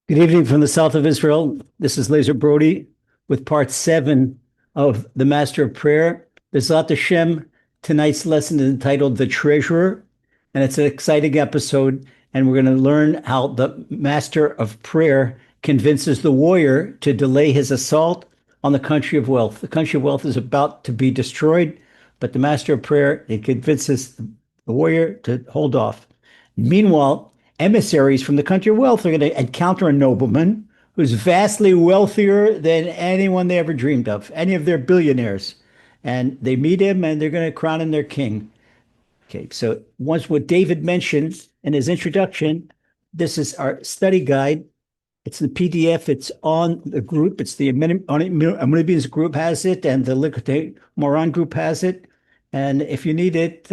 Good evening from the south of Israel. This is Laser Brody with part 7 of the Master of Prayer. B'ezrat Hashem, tonight's lesson is entitled The Treasurer, and it's an exciting episode. And we're going to learn how the Master of Prayer convinces the warrior to delay his assault on the country of wealth. The country of wealth is about to be destroyed, but the Master of Prayer, it convinces the warrior to hold off. Meanwhile, emissaries from the country of wealth are going to encounter a nobleman who's vastly wealthier than anyone they ever dreamed of, any of their billionaires. And they meet him and they're going to crown him their king. Okay, so once what David mentioned in his introduction, this is our study guide. It's the PDF. It's on the group. It's the Ammunibians group has it, and the Liquidate Moran group has it. And if you need it,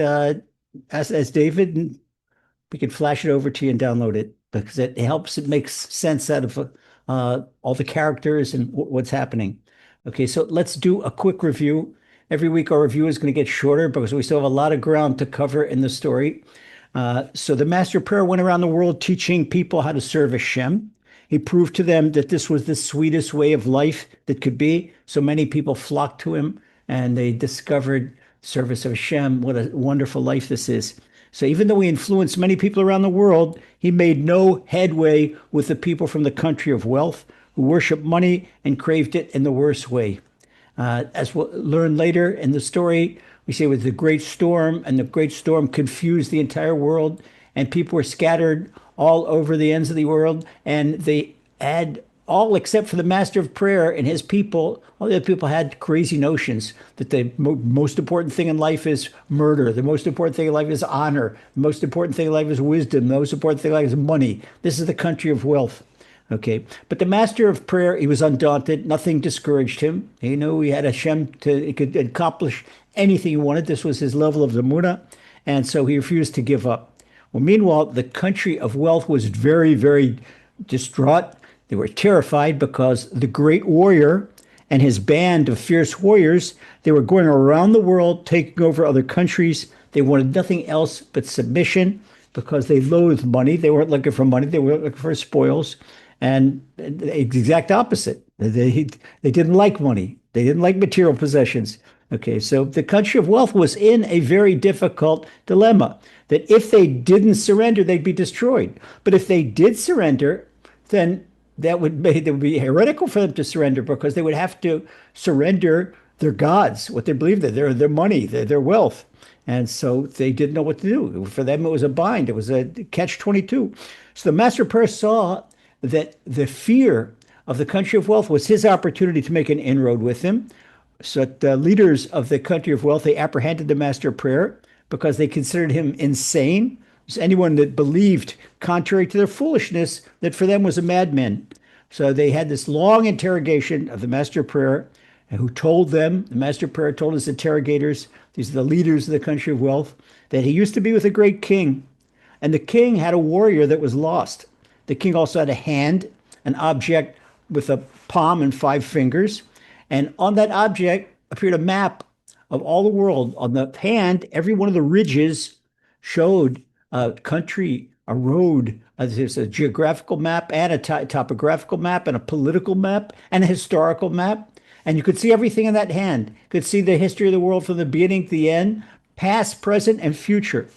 as David, we can flash it over to you and download it because it helps. It makes sense out of all the characters and what's happening. Okay, so let's do a quick review. Every week, our review is going to get shorter because we still have a lot of ground to cover in the story. So the Master of Prayer went around the world teaching people how to serve Hashem. He proved to them that this was the sweetest way of life that could be. So many people flocked to him and they discovered service of Hashem. What a wonderful life this is. So even though he influenced many people around the world, he made no headway with the people from the country of wealth who worshiped money and craved it in the worst way. As we'll learn later in the story, we say it was the great storm, and the great storm confused the entire world, and people were scattered all over the ends of the world, and they had all except for the Master of Prayer and his people. All the other people had crazy notions that the most important thing in life is murder. The most important thing in life is honor. The most important thing in life is wisdom. The most important thing in life is money. This is the country of wealth. Okay. But the Master of Prayer, he was undaunted. Nothing discouraged him. He knew he had Hashem he could accomplish anything he wanted. This was his level of Zamuna. And so he refused to give up. Well, meanwhile, the country of wealth was very, very distraught. They were terrified because the great warrior and his band of fierce warriors, they were going around the world, taking over other countries. They wanted nothing else but submission because they loathed money. They weren't looking for money. They were looking for spoils. And the exact opposite. They didn't like money. They didn't like material possessions. Okay, so the country of wealth was in a very difficult dilemma that if they didn't surrender, they'd be destroyed. But if they did surrender, then that would be heretical for them to surrender because they would have to surrender their gods, what they believed in, their money, their wealth. And so they didn't know what to do. For them, it was a bind. It was a catch-22. So the Master of Prayer saw that the fear of the country of wealth was his opportunity to make an inroad with him. So the leaders of the country of wealth, they apprehended the Master of Prayer because they considered him insane. Anyone that believed, contrary to their foolishness, that for them was a madman. So they had this long interrogation of the Master of Prayer, who told them, the Master of Prayer told his interrogators, these are the leaders of the country of wealth, that he used to be with a great king. And the king had a warrior that was lost. The king also had a hand, an object with a palm and 5 fingers. And on that object appeared a map of all the world. On the hand, every one of the ridges showed a country, a road. There's a geographical map and a topographical map and a political map and a historical map. And you could see everything in that hand. You could see the history of the world from the beginning to the end, past, present, and future.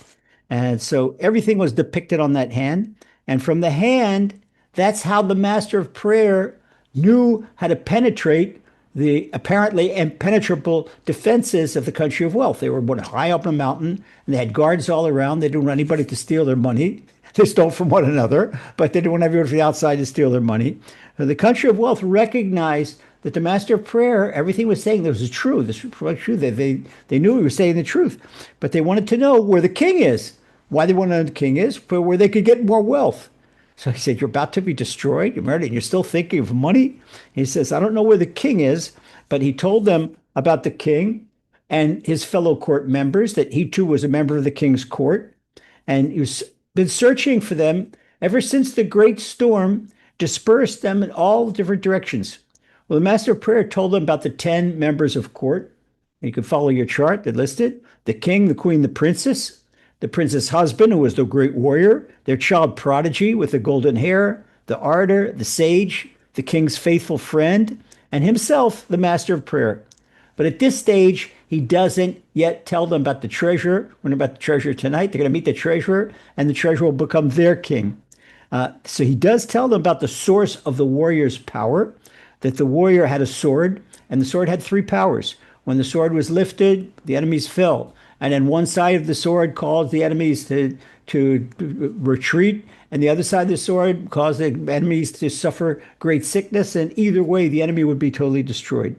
And so everything was depicted on that hand. And from the hand, that's how the Master of Prayer knew how to penetrate the apparently impenetrable defenses of the country of wealth. They were high up a mountain, and they had guards all around. They didn't want anybody to steal their money. They stole from one another, but they didn't want everyone from the outside to steal their money. So the country of wealth recognized that the Master of Prayer, everything was saying this was true. This was true. They knew he was saying the truth, but they wanted to know where the king is. Why they wanted to know where the king is? For where they could get more wealth. So he said, you're about to be destroyed. You're married, and you're still thinking of money. He says, I don't know where the king is, but he told them about the king and his fellow court members, that he too was a member of the king's court. And he's been searching for them ever since the great storm dispersed them in all different directions. Well, the Master of Prayer told them about the 10 members of court. You can follow your chart, they're listed. The king, the queen, the prince's husband, who was the great warrior, their child prodigy with the golden hair, the orator, the sage, the king's faithful friend, and himself the master of prayer. But at this stage, he doesn't yet tell them about the treasurer. We're about the treasurer tonight. They're going to meet the treasurer, and the treasurer will become their king. So he does tell them about the source of the warrior's power, that the warrior had a sword, and the sword had three powers. When the sword was lifted, the enemies fell. And then one side of the sword caused the enemies to retreat, and the other side of the sword caused the enemies to suffer great sickness. And either way, the enemy would be totally destroyed.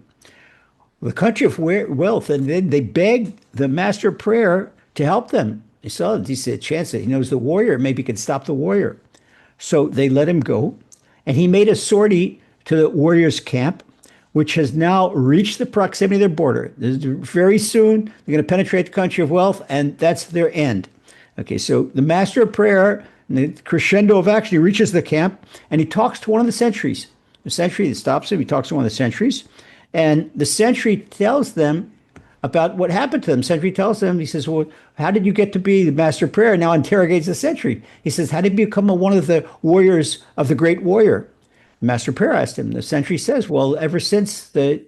The country of wealth, and then they begged the master of prayer to help them. He saw he said, chance that he knows the warrior, maybe he can stop the warrior. So they let him go, and he made a sortie to the warrior's camp, which has now reached the proximity of their border. Very soon, they're going to penetrate the country of wealth, and that's their end. Okay, so the master of prayer, the crescendo of action, he reaches the camp, and he talks to one of the sentries. The sentry stops him, he talks to one of the sentries, and the sentry tells them about what happened to them. Sentry tells them, he says, well, how did you get to be the master of prayer? Now interrogates the sentry. He says, how did you become one of the warriors of the great warrior? Master Prayer asked him. The sentry says, well, ever since the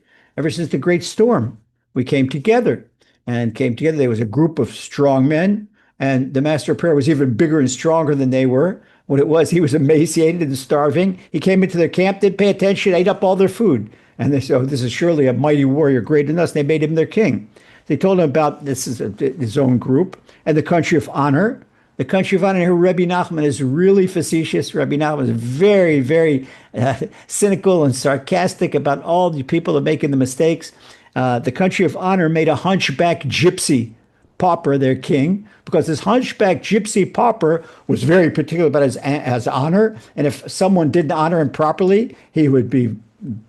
great storm, we came together. There was a group of strong men, and the Master Prayer was even bigger and stronger than they were. What it was, he was emaciated and starving. He came into their camp, didn't pay attention, ate up all their food. And they said, oh, this is surely a mighty warrior greater than us. They made him their king. They told him about his own group and the country of honor. The country of honor here, Rabbi Nachman is really facetious. Rabbi Nachman is very, very cynical and sarcastic about all the people that are making the mistakes. The country of honor made a hunchback gypsy pauper their king, because this hunchback gypsy pauper was very particular about his honor. And if someone didn't honor him properly, he would be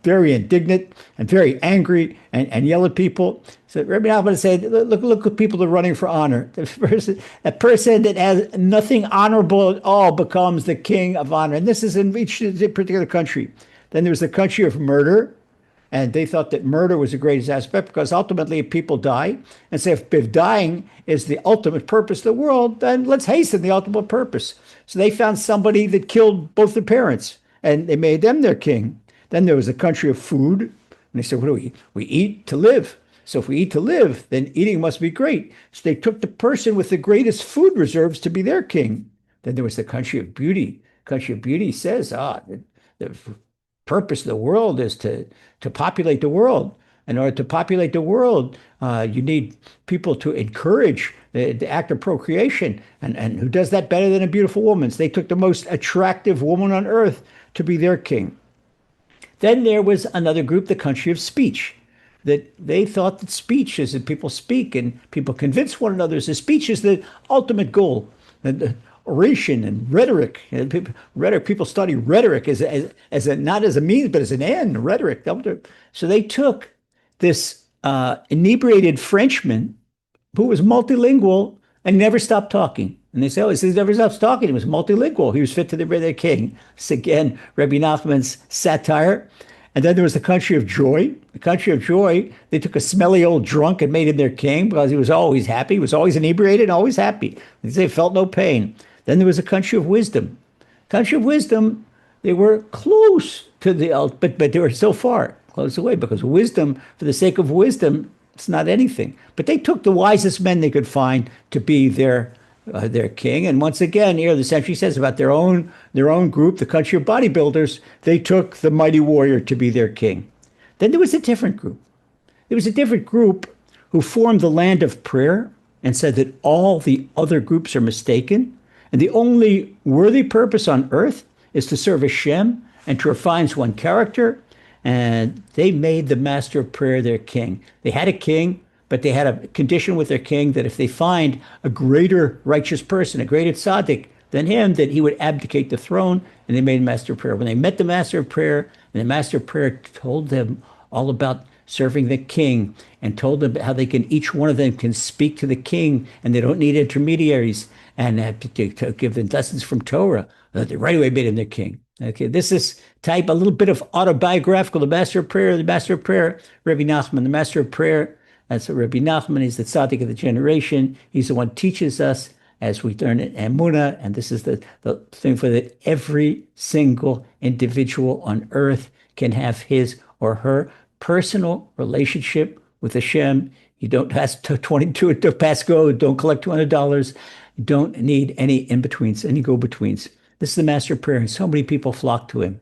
very indignant and very angry and yell at people. So Rabbi Nachman said, look at people that are running for honor. A person that has nothing honorable at all becomes the king of honor. And this is in each particular country. Then there was the country of murder. And they thought that murder was the greatest aspect, because ultimately people die. And so if dying is the ultimate purpose of the world, then let's hasten the ultimate purpose. So they found somebody that killed both their parents, and they made them their king. Then there was a country of food. And they said, what do we eat? We eat to live. So if we eat to live, then eating must be great. So they took the person with the greatest food reserves to be their king. Then there was the country of beauty. Country of beauty says, the purpose of the world is to populate the world. In order to populate the world, you need people to encourage the act of procreation. And who does that better than a beautiful woman? So they took the most attractive woman on earth to be their king. Then there was another group, the country of speech, that they thought that speech is that people speak and people convince one another. So speech is the ultimate goal. And oration and rhetoric. People study rhetoric as not as a means, but as an end, rhetoric. So they took this inebriated Frenchman who was multilingual and never stopped talking. And they say, oh, he never stops talking. He was multilingual. He was fit to be their king. It's again, Rabbi Nachman's satire. And then there was the country of joy. The country of joy, they took a smelly old drunk and made him their king, because he was always happy. He was always inebriated and always happy. They felt no pain. Then there was a country of wisdom. Country of wisdom, they were close to the ultimate, but they were so far, close away, because wisdom, for the sake of wisdom, it's not anything. But they took the wisest men they could find to be their king. And once again, here the century says about their own group, the country of bodybuilders, they took the mighty warrior to be their king. Then there was a different group. There was a different group who formed the land of prayer and said that all the other groups are mistaken, and the only worthy purpose on earth is to serve Hashem and to refine one's character. And they made the master of prayer their king. They had a king, but they had a condition with their king that if they find a greater righteous person, a greater tzaddik than him, that he would abdicate the throne. And they made master of prayer. When they met the master of prayer, and the master of prayer told them all about serving the king, and told them how each one of them can speak to the king, and they don't need intermediaries, and have to give them lessons from Torah. They right away made him their king. Okay, this is a little bit of autobiographical. The master of prayer, Rabbi Nachman, the master of prayer. That's what Rabbi Nachman is, the tzaddik of the generation. He's the one who teaches us as we learn in Emunah, and this is the thing for that every single individual on earth can have his or her personal relationship with Hashem. You don't have to 22 to pass go, don't collect $200. You don't need any in-betweens, any go-betweens. This is the master prayer, and so many people flock to him.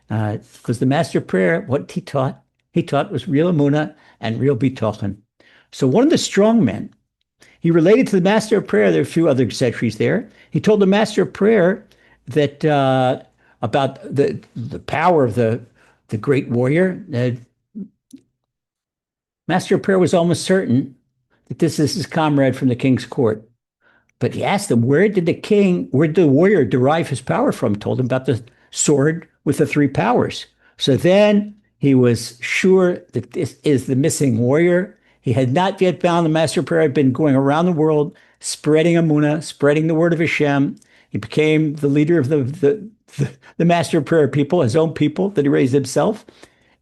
Because the master prayer, what he taught was real Emunah and real Bitochen. So one of the strong men, he related to the master of prayer. There are a few other centuries there. He told the master of prayer that about the power of the great warrior. Master of prayer was almost certain that this is his comrade from the king's court. But he asked him, where did the warrior derive his power from? Told him about the sword with the three powers. So then he was sure that this is the missing warrior. He had not yet found the master prayer. Had been going around the world, spreading Emunah, spreading the word of Hashem. He became the leader of the master prayer people, his own people that he raised himself.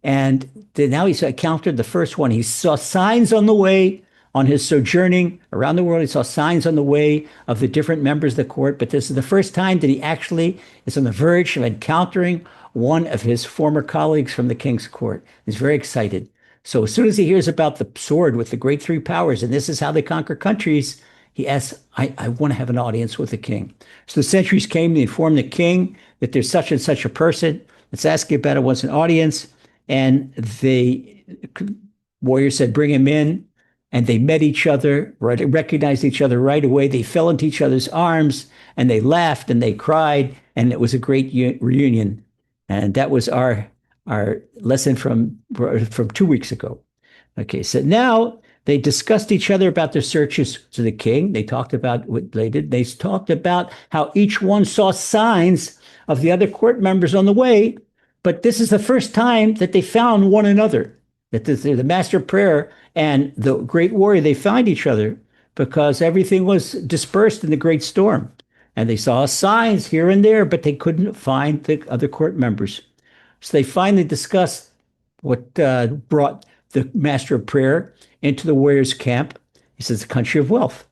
And now he's encountered the first one. He saw signs on the way on his sojourning around the world. He saw signs on the way of the different members of the court. But this is the first time that he actually is on the verge of encountering one of his former colleagues from the king's court. He's very excited. So as soon as he hears about the sword with the great three powers, and this is how they conquer countries, he asks, I want to have an audience with the king. So the sentries came, they informed the king that there's such and such a person. Let's ask you about it. Wants an audience. And the warrior said, bring him in. And they met each other, recognized each other right away. They fell into each other's arms, and they laughed and they cried, and it was a great reunion. And that was our lesson from 2 weeks ago. Okay, so now they discussed each other about their searches to the king. They talked about what they did. They talked about how each one saw signs of the other court members on the way, but this is the first time that they found one another, that the master prayer and the great warrior, they found each other because everything was dispersed in the great storm. And they saw signs here and there, but they couldn't find the other court members. So they finally discussed what brought the master of prayer into the warrior's camp. He says, the country of wealth.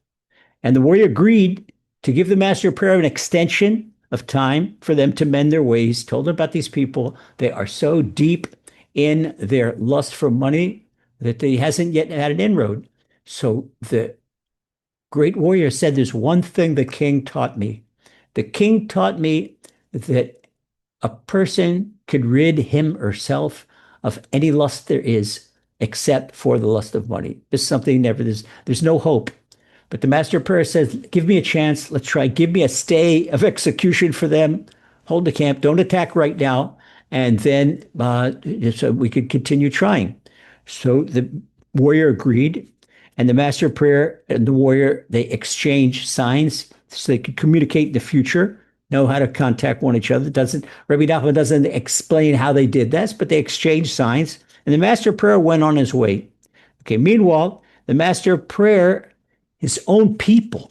And the warrior agreed to give the master of prayer an extension of time for them to mend their ways. Told them about these people. They are so deep in their lust for money that he hasn't yet had an inroad. So the great warrior said, there's one thing the king taught me. The king taught me that a person could rid him or herself of any lust there is, except for the lust of money. This is something there's no hope. But the master of prayer says, give me a chance. Let's try. Give me a stay of execution for them. Hold the camp. Don't attack right now. And then so we could continue trying. So the warrior agreed, and the master of prayer and the warrior, they exchanged signs so they could communicate in the future, know how to contact one each other. Rabbi Nachman doesn't explain how they did this, but they exchanged signs, and the master of prayer went on his way. Okay, meanwhile, the master of prayer, his own people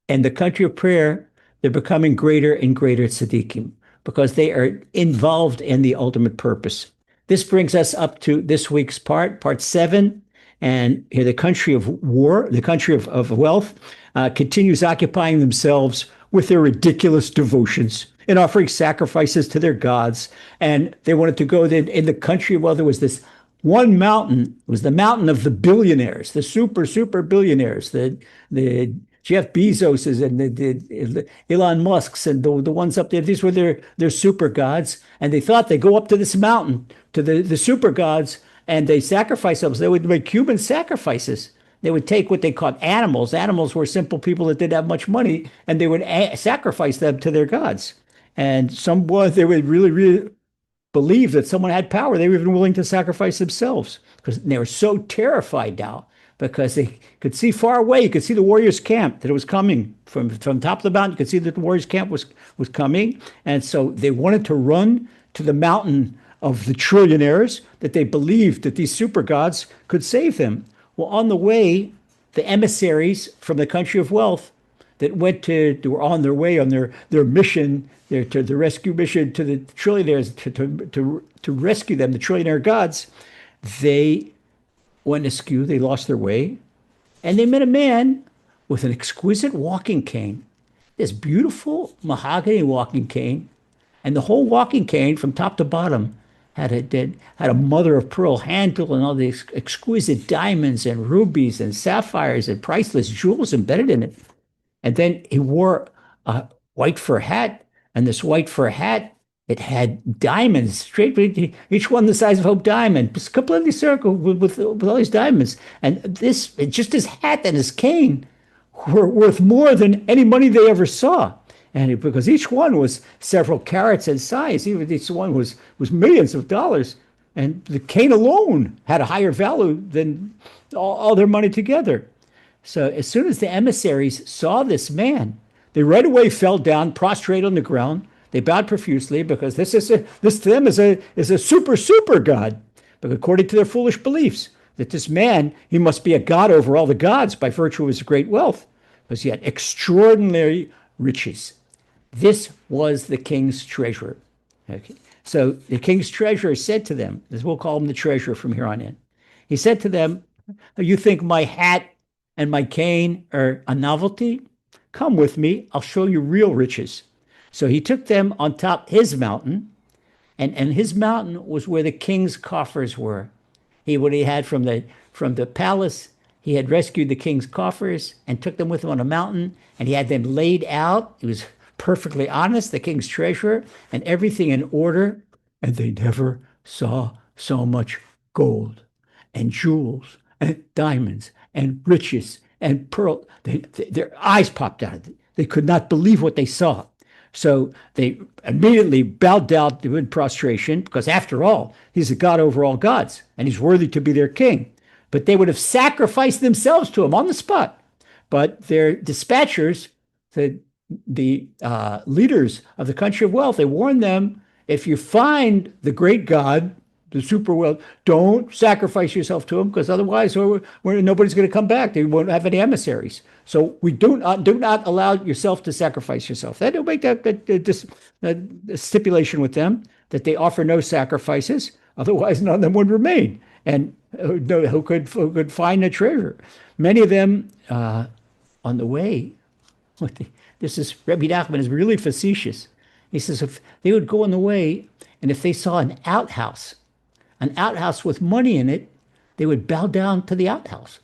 and the country of prayer, they're becoming greater and greater tzaddikim because they are involved in the ultimate purpose. This brings us up to this week's part 7. And here the country of war, the country of wealth, continues occupying themselves with their ridiculous devotions and offering sacrifices to their gods. And they wanted to go in the country. Well, there was this one mountain. It was the mountain of the billionaires, the super billionaires, the Jeff Bezoses and the Elon Musks and the ones up there. These were their super gods. And they thought they'd go up to this mountain, to the super gods, and they sacrifice themselves. They would make human sacrifices. They would take what they called animals. Animals were simple people that didn't have much money, and they would sacrifice them to their gods. And they would really believe that someone had power. They were even willing to sacrifice themselves because they were so terrified now because they could see far away. You could see the warrior's camp, that it was coming from top of the mountain. You could see that the warrior's camp was coming. And so they wanted to run to the mountain of the trillionaires, that they believed that these super gods could save them. Well, on the way, the emissaries from the country of wealth that were on their way on their mission, the rescue mission to the trillionaires, to rescue them, the trillionaire gods, they went askew. They lost their way, and they met a man with an exquisite walking cane. this beautiful mahogany walking cane, and the whole walking cane from top to bottom had a mother of pearl handle and all these exquisite diamonds and rubies and sapphires and priceless jewels embedded in it. And then he wore a white fur hat, and this white fur hat, it had diamonds, straight, each one the size of a diamond, just completely circled with all these diamonds. And this, just his hat and his cane were worth more than any money they ever saw. And because each one was several carats in size, even each one was millions of dollars. And the cane alone had a higher value than all their money together. So as soon as the emissaries saw this man, they right away fell down, prostrate on the ground. They bowed profusely because this to them is a super god. But according to their foolish beliefs, that this man, he must be a god over all the gods by virtue of his great wealth, because he had extraordinary riches. This was the king's treasurer. Okay. So the king's treasurer said to them, as we'll call him the treasurer from here on in, he said to them, you think my hat and my cane are a novelty? Come with me, I'll show you real riches. So he took them on top his mountain, and his mountain was where the king's coffers were. What he had from the palace, he had rescued the king's coffers and took them with him on a mountain, and he had them laid out. He was perfectly honest, the king's treasurer, and everything in order, and they never saw so much gold and jewels and diamonds and riches and pearl. Their eyes popped out. They could not believe what they saw. So they immediately bowed down in prostration because, after all, he's a god over all gods and he's worthy to be their king. But they would have sacrificed themselves to him on the spot. But their dispatchers, the leaders of the country of wealth, they warned them, if you find the great god, the super wealth, don't sacrifice yourself to him, because otherwise nobody's going to come back. They won't have any emissaries. So we do not allow yourself to sacrifice yourself. They don't make that stipulation with them that they offer no sacrifices. Otherwise, none of them would remain. And who could find the treasure? Many of them on the way. Rabbi Nachman is really facetious. He says if they would go on the way, and if they saw an outhouse with money in it, they would bow down to the outhouse.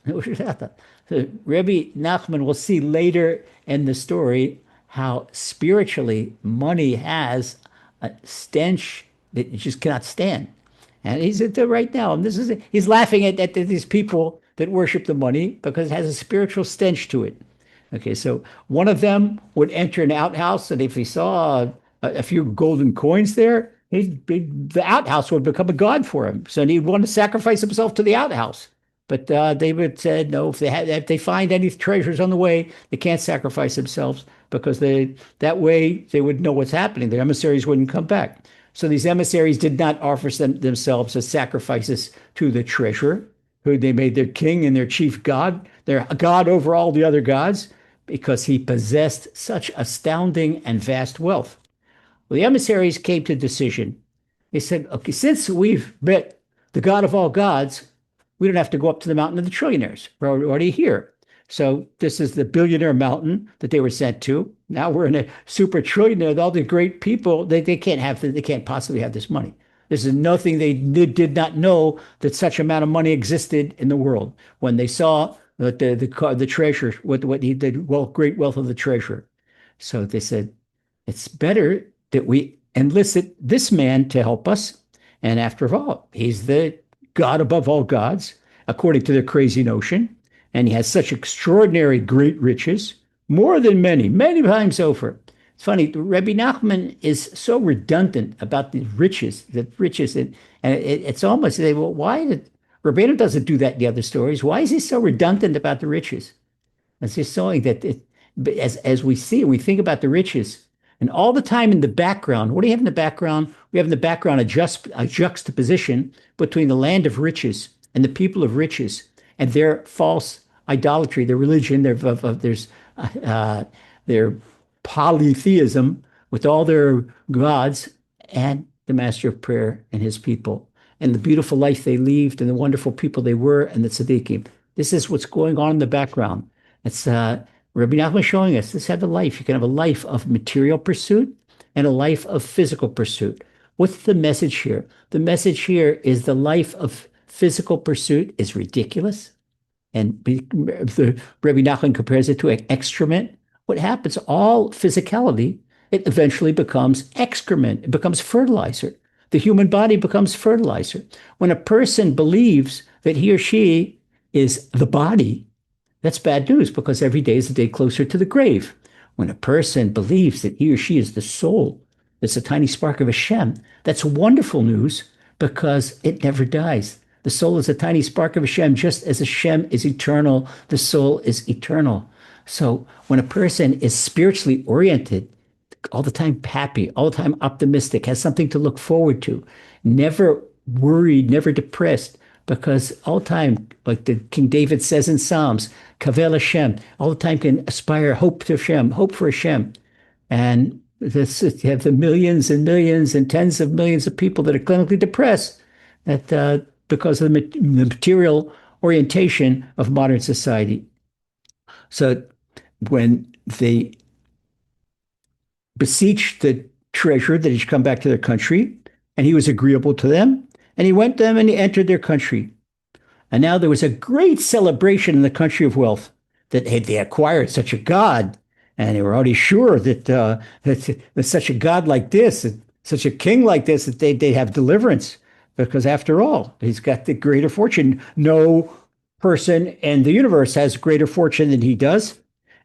So Rabbi Nachman will see later in the story how spiritually money has a stench that you just cannot stand. And he's at the right now. And he's laughing at these people that worship the money because it has a spiritual stench to it. Okay, so one of them would enter an outhouse, and if he saw a few golden coins there, the outhouse would become a god for him. So he'd want to sacrifice himself to the outhouse. But David said, no, if they find any treasures on the way, they can't sacrifice themselves because that way they would know what's happening. The emissaries wouldn't come back. So these emissaries did not offer themselves as sacrifices to the treasurer, who they made their king and their chief god, their god over all the other gods, because he possessed such astounding and vast wealth. Well, the emissaries came to a decision. They said, okay, since we've met the God of all gods, we don't have to go up to the mountain of the trillionaires. We're already here. So this is the billionaire mountain that they were sent to. Now we're in a super trillionaire. All the great people, they can't possibly have this money. This is nothing. They did not know that such amount of money existed in the world. When they saw the treasure, great wealth of the treasure. So they said, it's better that we enlist this man to help us. And after all, he's the God above all gods, according to their crazy notion. And he has such extraordinary great riches, more than many times over. It's funny, Rabbi Nachman is so redundant about the riches, and it's almost, well, why did Rabbeinu doesn't do that in the other stories? Why is he so redundant about the riches? It's just showing that as we we think about the riches, and all the time in the background, what do you have in the background? We have in the background a juxtaposition between the land of riches and the people of riches and their false idolatry, their religion, their polytheism with all their gods, and the master of prayer and his people, and the beautiful life they lived, and the wonderful people they were, and the tzaddikim. This is what's going on in the background. It's Rabbi Nachman is showing us this have a life. You can have a life of material pursuit and a life of physical pursuit. What's the message here? The message here is the life of physical pursuit is ridiculous. And the Rabbi Nachman compares it to an excrement. What happens? All physicality, it eventually becomes excrement. It becomes fertilizer. The human body becomes fertilizer. When a person believes that he or she is the body, that's bad news because every day is a day closer to the grave. When a person believes that he or she is the soul, that's a tiny spark of Hashem, that's wonderful news because it never dies. The soul is a tiny spark of Hashem, just as Hashem is eternal, the soul is eternal. So when a person is spiritually oriented, all the time happy, all the time optimistic, has something to look forward to, never worried, never depressed, because all the time, like the King David says in Psalms, Kavel Hashem, all the time can aspire, hope to Hashem, hope for Hashem. And this, you have the millions and millions and tens of millions of people that are clinically depressed that because of the material orientation of modern society. So when they beseeched the treasurer that he should come back to their country, and he was agreeable to them, and he went to them and he entered their country. And now there was a great celebration in the country of wealth that they acquired such a god, and they were already sure that such a god like this, such a king like this, that they'd have deliverance. Because after all, he's got the greater fortune. No person in the universe has greater fortune than he does.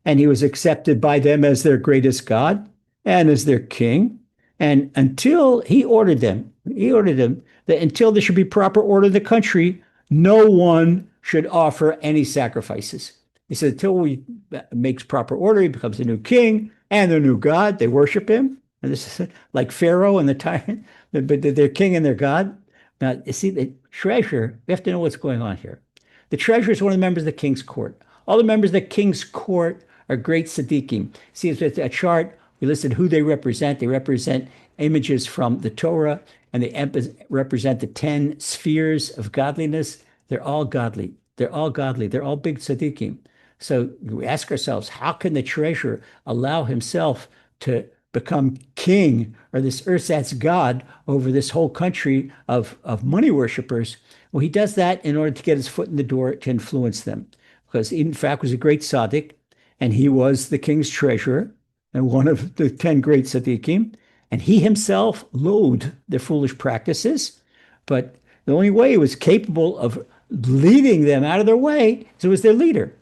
And he was accepted by them as their greatest god and as their king. And until he ordered them that until there should be proper order in the country, no one should offer any sacrifices. He said, until we makes proper order, he becomes the new king and the new god. They worship him. And this is like Pharaoh and the tyrant, but their king and their god. Now, you see, the treasurer, we have to know what's going on here. The treasurer is one of the members of the king's court. All the members of the king's court are great tzaddikim. See, it's a chart. We listed who they represent. They represent images from the Torah, and they represent the 10 spheres of godliness. They're all godly. They're all godly. They're all big tzaddikim. So we ask ourselves, how can the treasurer allow himself to become king or this ersatz god over this whole country of money worshipers? Well, he does that in order to get his foot in the door to influence them, because he, in fact, was a great tzaddik, and he was the king's treasurer and one of the 10 great tzaddikim, and he himself loathed their foolish practices, but the only way he was capable of leading them out of their way is it was their leader.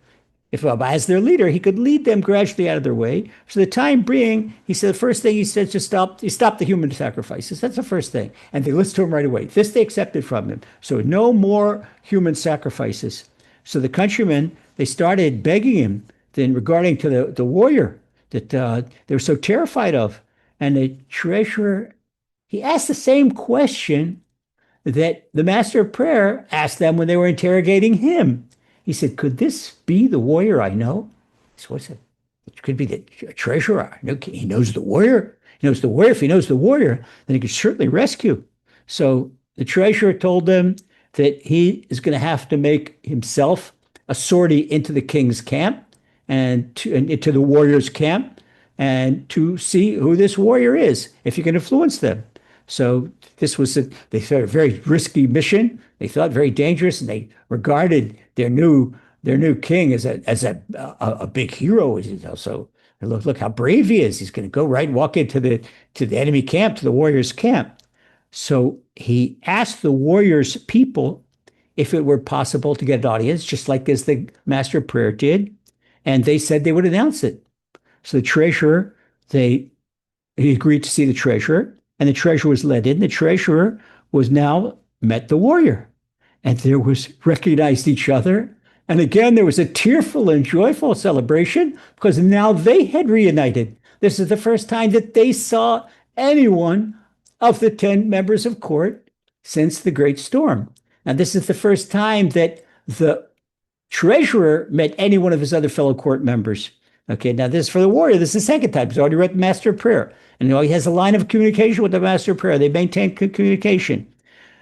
If as their leader, he could lead them gradually out of their way. For the time being, he said the first thing he said is stop the human sacrifices. That's the first thing. And they listened to him right away. This they accepted from him. So no more human sacrifices. So the countrymen, they started begging him then regarding to the warrior that they were so terrified of. And the treasurer, he asked the same question that the master of prayer asked them when they were interrogating him. He said, could this be the warrior I know? So what's it? It could be the treasurer. He knows the warrior. He knows the warrior. If he knows the warrior, then he could certainly rescue. So the treasurer told them that he is going to have to make himself a sortie into the king's camp and into the warrior's camp and to see who this warrior is, if he can influence them. So this was they thought a very risky mission. They thought very dangerous, and they regarded their new king as a big hero. So look how brave he is. He's going to go right and walk into the enemy camp, to the warrior's camp. So he asked the warrior's people if it were possible to get an audience, just like as the master of prayer did, and they said they would announce it. So the treasurer, he agreed to see the treasurer. And the treasurer was led in. The treasurer was now met the warrior. And there was recognized each other. And again, there was a tearful and joyful celebration because now they had reunited. This is the first time that they saw anyone of the 10 members of court since the great storm. Now, this is the first time that the treasurer met any one of his other fellow court members. Okay, now this is for the warrior. This is the second time. He's already read the master of prayer. And he has a line of communication with the master of prayer. They maintain communication.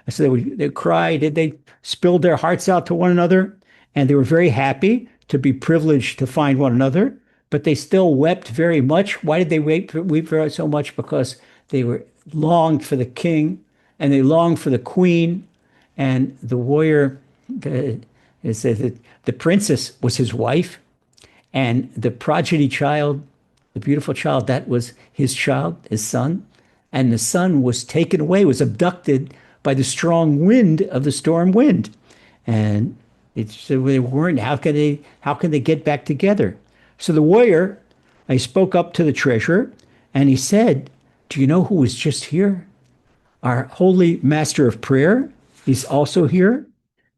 So they cried, they spilled their hearts out to one another, and they were very happy to be privileged to find one another. but they still wept very much. Why did they weep so much? Because they were longed for the king and they longed for the queen and the warrior. It says that the princess was his wife, and the progeny child, the beautiful child, that was his child, his son. And the son was taken away, was abducted by the strong wind of the storm wind. And it's they weren't, how can they get back together? So the warrior, I spoke up to the treasurer and he said, "Do you know who was just here? Our holy master of prayer. He's also here,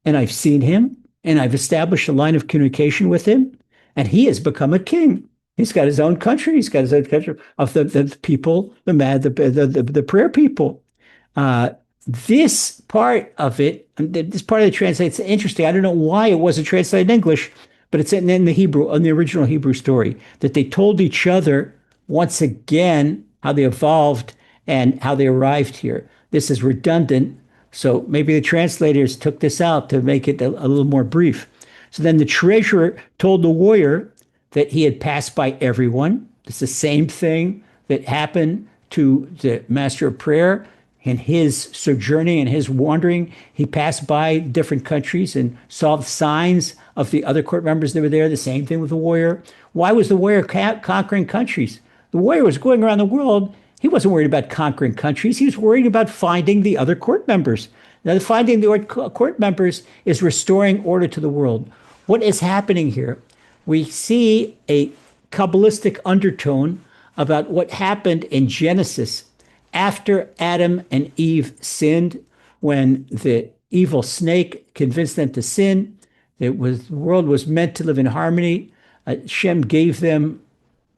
and I've seen him, and I've established a line of communication with him, and he has become a king. He's got his own country. He's got his own country of the people, the prayer people." Uh, this part of it, this part of the translation, it's interesting. I don't know why it wasn't translated in English, but it's in the Hebrew, in the original Hebrew story, that they told each other once again how they evolved and how they arrived here. This is redundant, so maybe the translators took this out to make it a little more brief. So then the treasurer told the warrior that he had passed by everyone. It's the same thing that happened to the master of prayer in his sojourning and his wandering. He passed by different countries and saw the signs of the other court members that were there. The same thing with the warrior. Why was the warrior conquering countries? The warrior was going around the world. He wasn't worried about conquering countries. He was worried about finding the other court members. Now, finding the court members is restoring order to the world. What is happening here? We see a Kabbalistic undertone about what happened in Genesis after Adam and Eve sinned, when the evil snake convinced them to sin. The world was meant to live in harmony. Shem gave them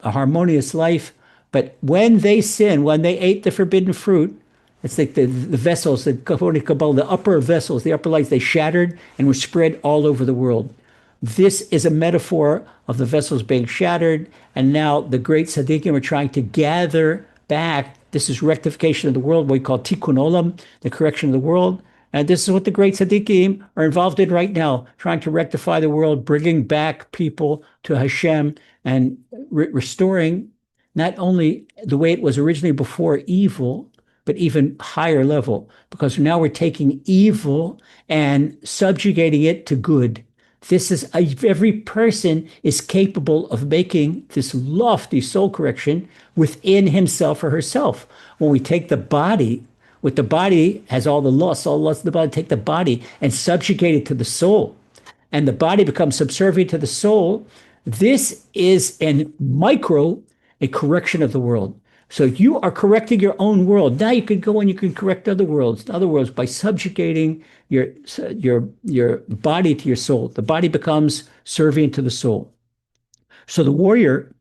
a harmonious life. But when they sinned, when they ate the forbidden fruit, it's like the vessels, according to Kabbalah, the upper vessels, the upper lights, they shattered and were spread all over the world. This is a metaphor of the vessels being shattered, and now the great tzaddikim are trying to gather back. This is rectification of the world, what we call tikkun olam, the correction of the world. And this is what the great tzaddikim are involved in right now, trying to rectify the world, bringing back people to Hashem and restoring not only the way it was originally before evil, but even higher level, because now we're taking evil and subjugating it to good. This is every person is capable of making this lofty soul correction within himself or herself. When we take the body, what the body has all the lusts of the body, take the body and subjugate it to the soul, and the body becomes subservient to the soul. This is a correction of the world. So you are correcting your own world. Now you can go and you can correct other worlds by subjugating your body to your soul. The body becomes servient to the soul. So the warrior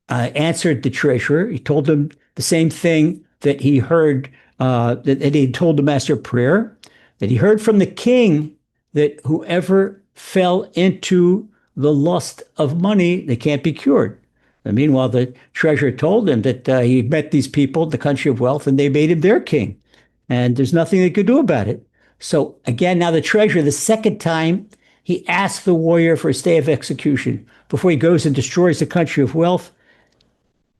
answered the treasurer. He told him the same thing that he heard, that he told the master of prayer, that he heard from the king, that whoever fell into the lust of money, they can't be cured. And meanwhile, the treasurer told him that he met these people, the country of wealth, and they made him their king. And there's nothing they could do about it. So again, now the treasurer, the second time, he asked the warrior for a stay of execution before he goes and destroys the country of wealth.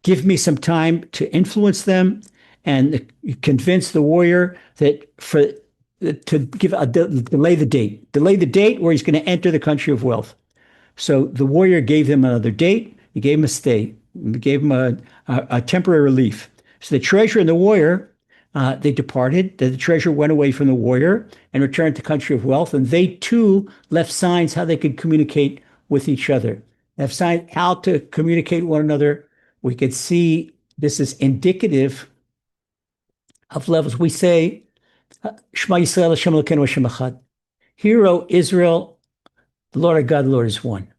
Give me some time to influence them and convince the warrior that delay the date where he's going to enter the country of wealth. So the warrior gave him another date. He gave him a stay. He gave him a temporary relief. So the treasurer and the warrior, they departed. The treasurer went away from the warrior and returned to the country of wealth. And they too left signs how they could communicate with each other. Left signs how to communicate with one another. We could see this is indicative of levels. We say, Shema Yisrael, Hashem Elokeinu, Hashem Echad. Hear, O Israel, the Lord our God, the Lord is one.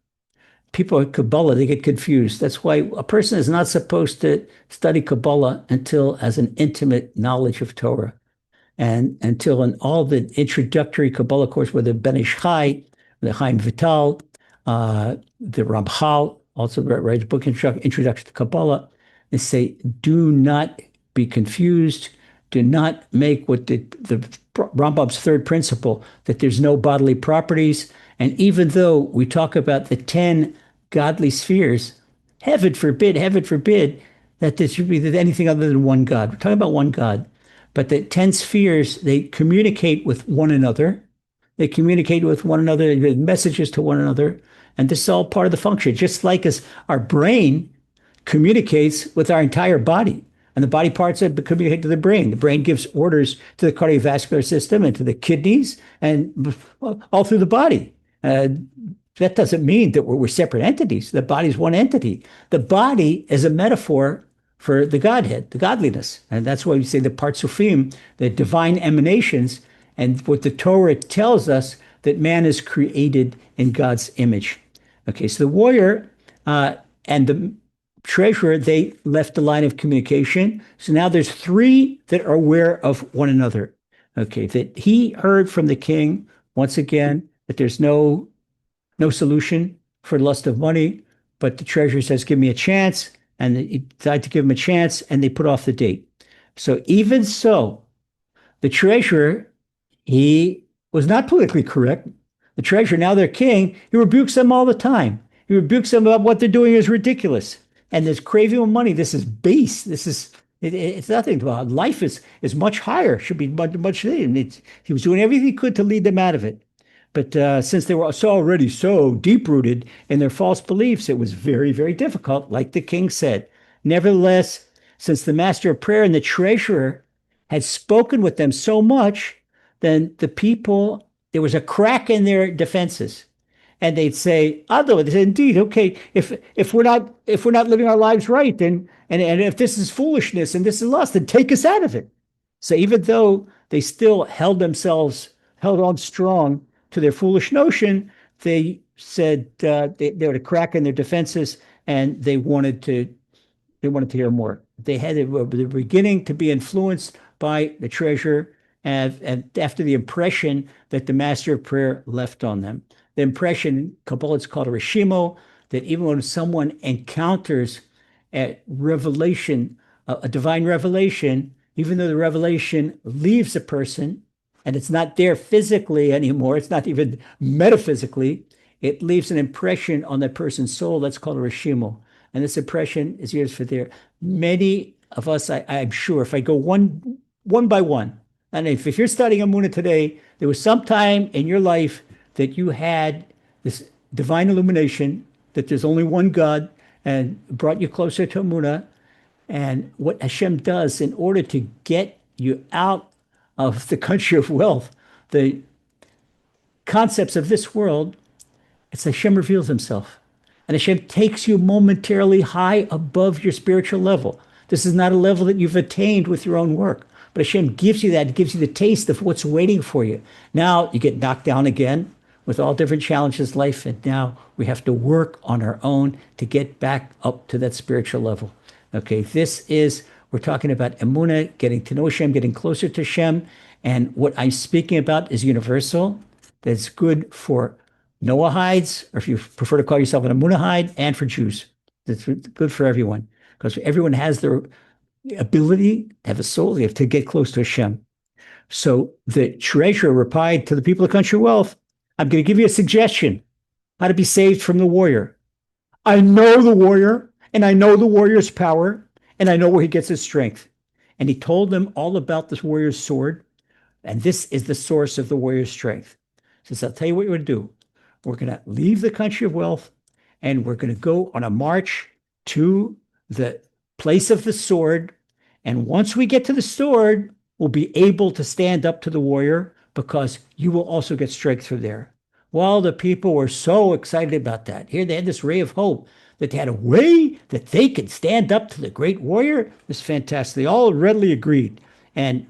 People at Kabbalah, they get confused. That's why a person is not supposed to study Kabbalah until has an intimate knowledge of Torah. And until in all the introductory Kabbalah course, whether Ben Ish Chai, the Chaim Vital, the Ramchal, also writes a book, Introduction to Kabbalah, they say, do not be confused. Do not make what the Rambam's third principle, that there's no bodily properties. And even though we talk about the 10 godly spheres, heaven forbid that there should be anything other than one God. We're talking about one God. But the 10 spheres, they communicate with one another. They communicate with one another, they give messages to one another. And this is all part of the function, just like as our brain communicates with our entire body. And the body parts that communicate to the brain. The brain gives orders to the cardiovascular system and to the kidneys and all through the body. That doesn't mean that we're separate entities. The body is one entity. The body is a metaphor for the Godhead, the godliness. And that's why we say the Partsufim, the divine emanations, and what the Torah tells us that man is created in God's image. Okay, so the warrior and the treasurer, they left the line of communication. So now there's three that are aware of one another. Okay, that he heard from the king, once again, that there's no solution for lust of money, but the treasurer says, give me a chance. And he decided to give him a chance, and they put off the date. So even so, the treasurer, he was not politically correct. The treasurer, now their king, he rebukes them all the time. He rebukes them about what they're doing is ridiculous. And this craving of money, this is base. It's nothing. Life is much higher, should be much. He was doing everything he could to lead them out of it. But since they were already so deep-rooted in their false beliefs, it was very, very difficult, like the king said. Nevertheless, since the master of prayer and the treasurer had spoken with them so much, then the people, there was a crack in their defenses. And they'd say, otherwise, they said, indeed, okay, if we're not living our lives right, then and if this is foolishness and this is lust, then take us out of it. So even though they still held on strong to their foolish notion, they said they were a crack in their defenses, and they wanted to hear more. They were beginning to be influenced by the treasurer, and after the impression that the master of prayer left on them. The impression, Kabbalah, it's called a reshimo, that even when someone encounters a revelation, a divine revelation, even though the revelation leaves a person, and it's not there physically anymore, it's not even metaphysically, it leaves an impression on that person's soul. That's called a reshimo. And this impression is yours for there. Many of us, I'm sure, if I go one by one, and if you're studying Amunah today, there was some time in your life that you had this divine illumination, that there's only one God, and brought you closer to Amunah. And what Hashem does in order to get you out of the country of wealth, the concepts of this world, it's Hashem reveals himself. And Hashem takes you momentarily high above your spiritual level. This is not a level that you've attained with your own work. But Hashem gives you that, gives you the taste of what's waiting for you. Now you get knocked down again with all different challenges in life, and now we have to work on our own to get back up to that spiritual level. Okay, we're talking about Emunah, getting to know Hashem, getting closer to Hashem, and what I'm speaking about is universal. That's good for Noahides, or if you prefer to call yourself an Emunahide, and for Jews. It's good for everyone, because everyone has their ability to have a soul, they have to get close to Hashem. So the treasurer replied to the people of country wealth, I'm going to give you a suggestion how to be saved from the warrior. I know the warrior, and I know the warrior's power, and I know where he gets his strength. And he told them all about this warrior's sword, and this is the source of the warrior's strength. He says, I'll tell you what we're going to do. We're going to leave the country of wealth, and we're going to go on a march to the place of the sword. And once we get to the sword, we'll be able to stand up to the warrior, because you will also get strength through there. Well, the people were so excited about that. Here they had this ray of hope that they had a way that they could stand up to the great warrior. It was fantastic. They all readily agreed. And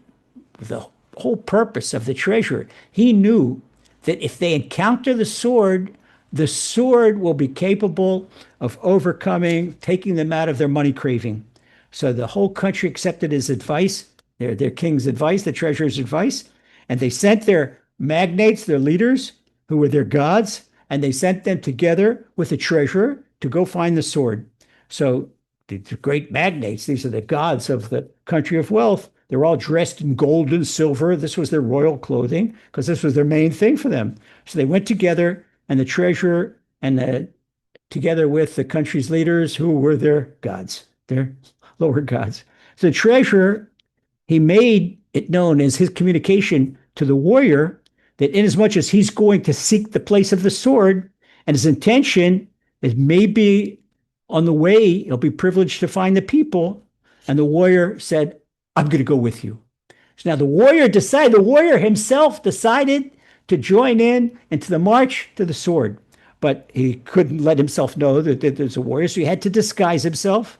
the whole purpose of the treasurer, he knew that if they encounter the sword will be capable of overcoming, taking them out of their money craving. So the whole country accepted his advice, their king's advice, the treasurer's advice, and they sent their magnates, their leaders, who were their gods, and they sent them together with the treasurer to go find the sword. So the great magnates, these are the gods of the country of wealth. They're all dressed in gold and silver. This was their royal clothing, because this was their main thing for them. So they went together, and the treasurer and the together with the country's leaders who were their gods, their lower gods. So the treasurer, he made it known as his communication to the warrior that inasmuch as he's going to seek the place of the sword, and his intention is maybe on the way, he'll be privileged to find the people. And the warrior said, I'm going to go with you. So now the warrior himself decided to join in into the march to the sword. But he couldn't let himself know that there's a warrior, so he had to disguise himself.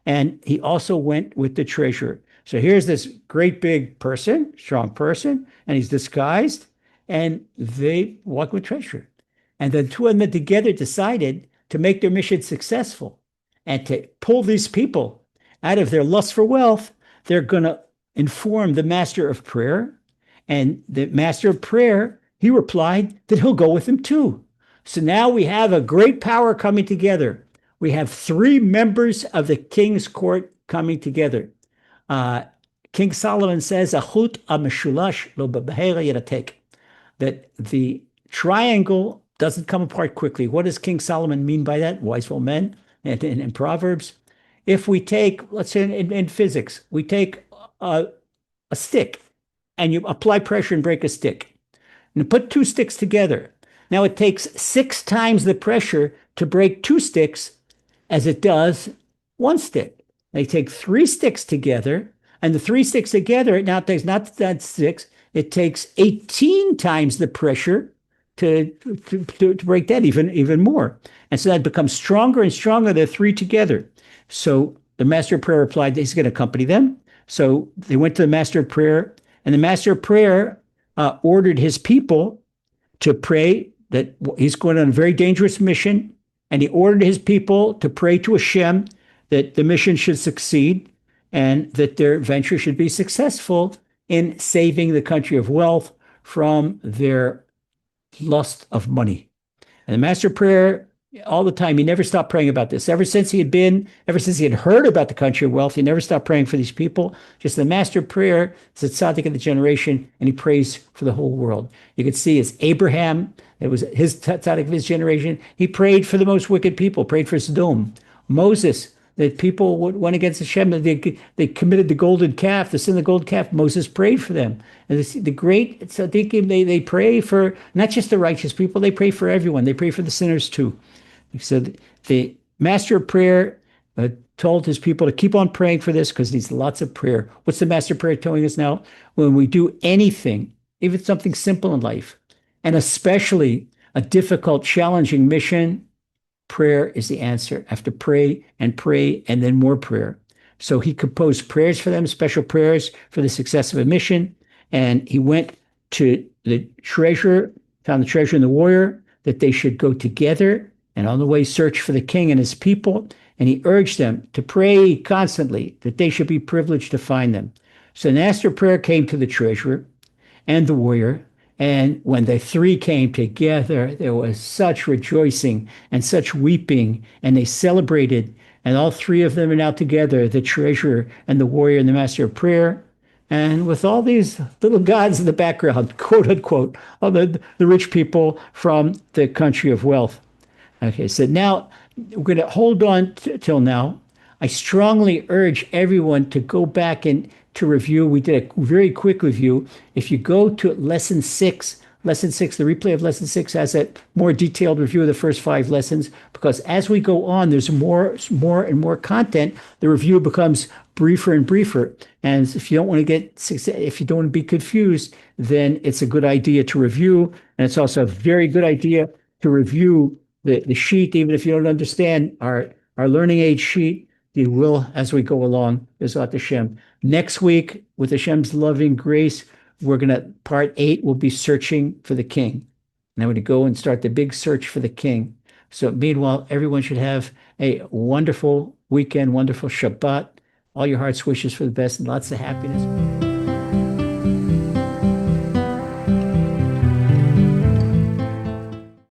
And he also went with the treasurer. So here's this great big person, strong person, and he's disguised, and they walk with treasurer. And the two of them together decided to make their mission successful and to pull these people out of their lust for wealth. They're going to inform the master of prayer. And the master of prayer, he replied that he'll go with them too. So now we have a great power coming together. We have three members of the king's court coming together. King Solomon says, "Achut ameshulash lo b'behera yiratek," that the triangle doesn't come apart quickly. What does King Solomon mean by that? Wise old men and in Proverbs. If we take, let's say in physics, we take a stick and you apply pressure and break a stick, and put two sticks together. Now it takes 6 times the pressure to break 2 sticks as it does 1 stick. They take 3 sticks together, and the 3 sticks together, it now takes not that 6, it takes 18 times the pressure to break that even more. And so that becomes stronger and stronger, the 3 together. So the master of prayer replied that he's going to accompany them. So they went to the master of prayer, and the master of prayer ordered his people to pray that he's going on a very dangerous mission, and he ordered his people to pray to Hashem that the mission should succeed and that their venture should be successful in saving the country of wealth from their lust of money. And the master of prayer, all the time, he never stopped praying about this. Ever since he had heard about the country of wealth, he never stopped praying for these people. Just the master of prayer is the tzaddik of the generation, and he prays for the whole world. You can see it's Abraham, it was his tzaddik of his generation. He prayed for the most wicked people, prayed for Sodom. Moses, that people went against Hashem, they committed the golden calf, the sin of the golden calf. Moses prayed for them. And the great tzaddikim, they pray for not just the righteous people, they pray for everyone. They pray for the sinners too. So the master of prayer told his people to keep on praying for this because needs lots of prayer. What's the master of prayer telling us now? When we do anything, even something simple in life, and especially a difficult, challenging mission, prayer is the answer. I have to pray, and then more prayer. So he composed prayers for them, special prayers for the success of a mission. And he went to the treasurer, found the treasurer and the warrior, that they should go together and on the way search for the king and his people. And he urged them to pray constantly that they should be privileged to find them. So the master of prayer came to the treasurer and the warrior. And when the 3 came together, there was such rejoicing and such weeping, and they celebrated. And all 3 of them are now together, the treasurer and the warrior and the master of prayer. And with all these little gods in the background, quote unquote, all the rich people from the country of wealth. Okay, so now we're going to hold on till now. I strongly urge everyone to go back and to review. We did a very quick review. If you go to lesson 6, the replay of lesson 6 has a more detailed review of the first 5 lessons, because as we go on, there's more and more content. The review becomes briefer and briefer. And if you don't want to be confused, then it's a good idea to review. And it's also a very good idea to review the sheet, even if you don't understand our learning aid sheet. You will as we go along, Bezat Hashem. Next week, with Hashem's loving grace, part 8 will be searching for the king. And I'm going to go and start the big search for the king. So meanwhile, everyone should have a wonderful weekend, wonderful Shabbat. All your heart's wishes for the best and lots of happiness.